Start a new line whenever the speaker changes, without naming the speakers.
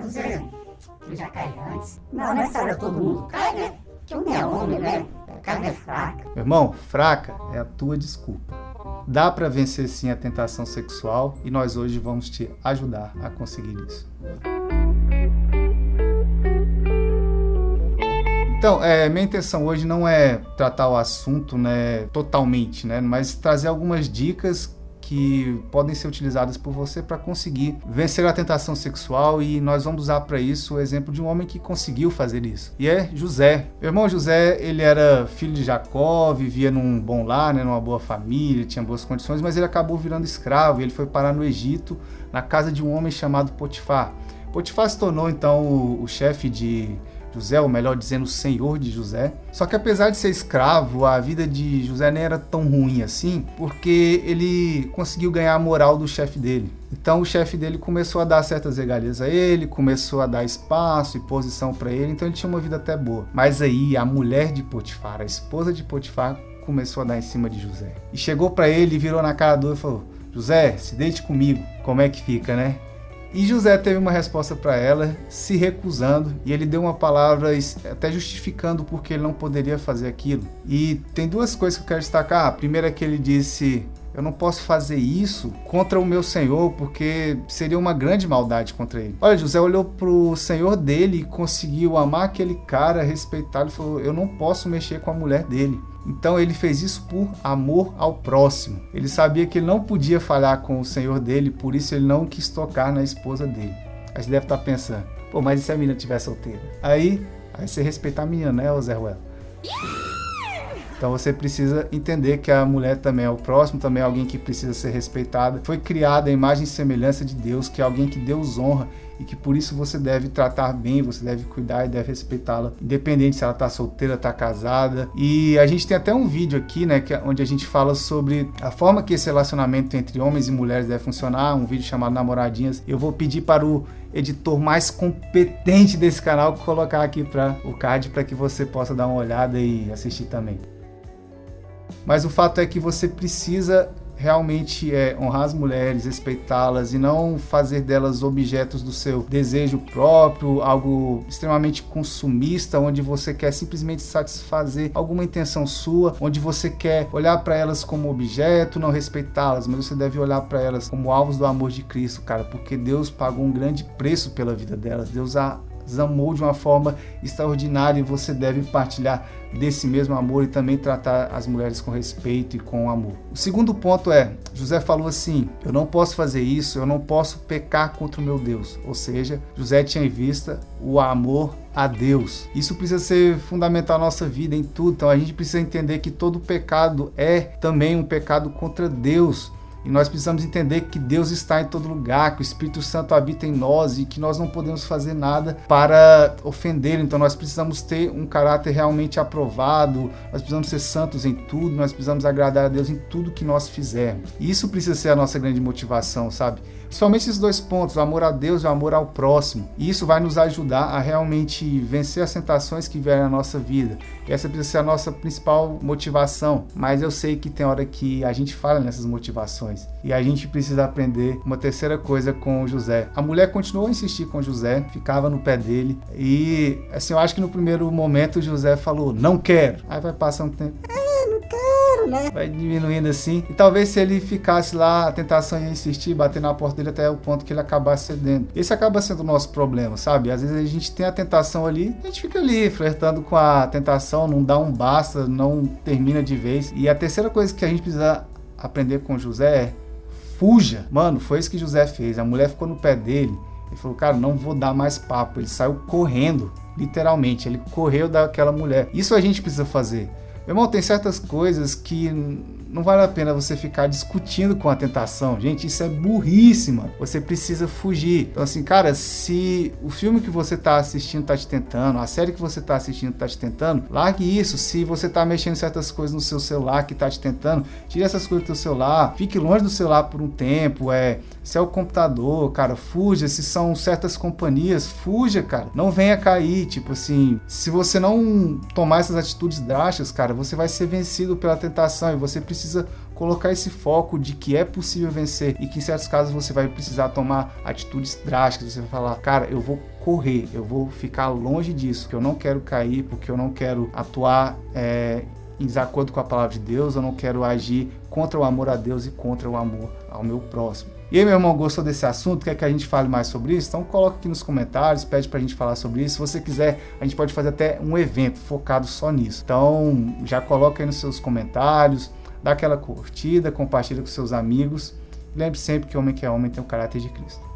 Você já caiu antes? Não, nessa hora todo mundo cai, né? Que homem é homem, né? A carne é fraca.
Meu irmão, fraca é a tua desculpa. Dá pra vencer sim a tentação sexual e nós hoje vamos te ajudar a conseguir isso. Então, minha intenção hoje não é tratar o assunto, né, totalmente, né, mas trazer algumas dicas que podem ser utilizadas por você para conseguir vencer a tentação sexual, e nós vamos usar para isso o exemplo de um homem que conseguiu fazer isso. E é José. Meu irmão José, ele era filho de Jacó, vivia num bom lar, né, numa boa família, tinha boas condições, mas ele acabou virando escravo. Ele foi parar no Egito, na casa de um homem chamado Potifar. Potifar se tornou então o chefe de José, ou melhor dizendo, o senhor de José. Só que apesar de ser escravo, a vida de José nem era tão ruim assim, porque ele conseguiu ganhar a moral do chefe dele. Então o chefe dele começou a dar certas regalias a ele, começou a dar espaço e posição para ele, então ele tinha uma vida até boa. Mas aí a mulher de Potifar, a esposa de Potifar, começou a dar em cima de José. E chegou para ele e virou na cara dura e falou: José, se deite comigo. Como é que fica, né? E José teve uma resposta para ela, se recusando, e ele deu uma palavra até justificando porque ele não poderia fazer aquilo. E tem duas coisas que eu quero destacar. A primeira é que ele disse: eu não posso fazer isso contra o meu senhor, porque seria uma grande maldade contra ele. Olha, José olhou pro senhor dele e conseguiu amar aquele cara, respeitá-lo, e falou: eu não posso mexer com a mulher dele. Então ele fez isso por amor ao próximo. Ele sabia que ele não podia falhar com o senhor dele, por isso ele não quis tocar na esposa dele. Aí você deve estar pensando: pô, mas e se a menina estiver solteira? Aí você respeitar a menina, né, Zé Ruelo? Então você precisa entender que a mulher também é o próximo, também é alguém que precisa ser respeitada. Foi criada a imagem e semelhança de Deus, que é alguém que Deus honra e que por isso você deve tratar bem, você deve cuidar e deve respeitá-la, independente se ela está solteira, está casada. E a gente tem até um vídeo aqui, né, onde a gente fala sobre a forma que esse relacionamento entre homens e mulheres deve funcionar, um vídeo chamado Namoradinhas. Eu vou pedir para o editor mais competente desse canal colocar aqui para o card para que você possa dar uma olhada e assistir também. Mas o fato é que você precisa realmente honrar as mulheres, respeitá-las e não fazer delas objetos do seu desejo próprio, algo extremamente consumista, onde você quer simplesmente satisfazer alguma intenção sua, onde você quer olhar para elas como objeto, não respeitá-las, mas você deve olhar para elas como alvos do amor de Cristo, cara, porque Deus pagou um grande preço pela vida delas. Deus as amou de uma forma extraordinária e você deve partilhar desse mesmo amor e também tratar as mulheres com respeito e com amor. O segundo ponto é, José falou assim: eu não posso fazer isso, eu não posso pecar contra o meu Deus. Ou seja, José tinha em vista o amor a Deus. Isso precisa ser fundamental na nossa vida, em tudo. Então a gente precisa entender que todo pecado é também um pecado contra Deus. E nós precisamos entender que Deus está em todo lugar, que o Espírito Santo habita em nós e que nós não podemos fazer nada para ofendê-lo. Então nós precisamos ter um caráter realmente aprovado, nós precisamos ser santos em tudo, nós precisamos agradar a Deus em tudo que nós fizermos. E isso precisa ser a nossa grande motivação, sabe? Principalmente esses dois pontos, o amor a Deus e o amor ao próximo. E isso vai nos ajudar a realmente vencer as tentações que vierem na nossa vida. E essa precisa ser a nossa principal motivação. Mas eu sei que tem hora que a gente falha nessas motivações. E a gente precisa aprender uma terceira coisa com José. A mulher continuou a insistir com José, ficava no pé dele. E assim, eu acho que no primeiro momento José falou: não quero. Aí vai passando um tempo: não quero, né? Vai diminuindo assim. E talvez se ele ficasse lá, a tentação ia insistir, bater na porta dele até o ponto que ele acabasse cedendo. Esse acaba sendo o nosso problema, sabe? Às vezes a gente tem a tentação ali, a gente fica ali flertando com a tentação, não dá um basta, não termina de vez. E a terceira coisa que a gente precisa aprender com José é: fuja. Mano, foi isso que José fez. A mulher ficou no pé dele. Ele falou: cara, não vou dar mais papo. Ele saiu correndo, literalmente. Ele correu daquela mulher. Isso a gente precisa fazer. Meu irmão, tem certas coisas que não vale a pena você ficar discutindo com a tentação. Gente, isso é burríssima. Você precisa fugir. Então assim, cara, se o filme que você tá assistindo tá te tentando, a série que você tá assistindo tá te tentando, largue isso. Se você tá mexendo em certas coisas no seu celular que tá te tentando, tire essas coisas do seu celular. Fique longe do celular por um tempo. Se é o computador, cara, fuja. Se são certas companhias, fuja, cara. Não venha cair. Tipo assim, se você não tomar essas atitudes drásticas, cara, você vai ser vencido pela tentação e você precisa colocar esse foco de que é possível vencer e que em certos casos você vai precisar tomar atitudes drásticas. Você vai falar, cara, eu vou correr, eu vou ficar longe disso, porque eu não quero cair, porque eu não quero atuar em desacordo com a palavra de Deus, eu não quero agir contra o amor a Deus e contra o amor ao meu próximo. E aí, meu irmão, gostou desse assunto? Quer que a gente fale mais sobre isso? Então coloca aqui nos comentários, pede pra gente falar sobre isso. Se você quiser, a gente pode fazer até um evento focado só nisso. Então já coloca aí nos seus comentários, dá aquela curtida, compartilha com seus amigos. Lembre sempre que homem que é homem tem o caráter de Cristo.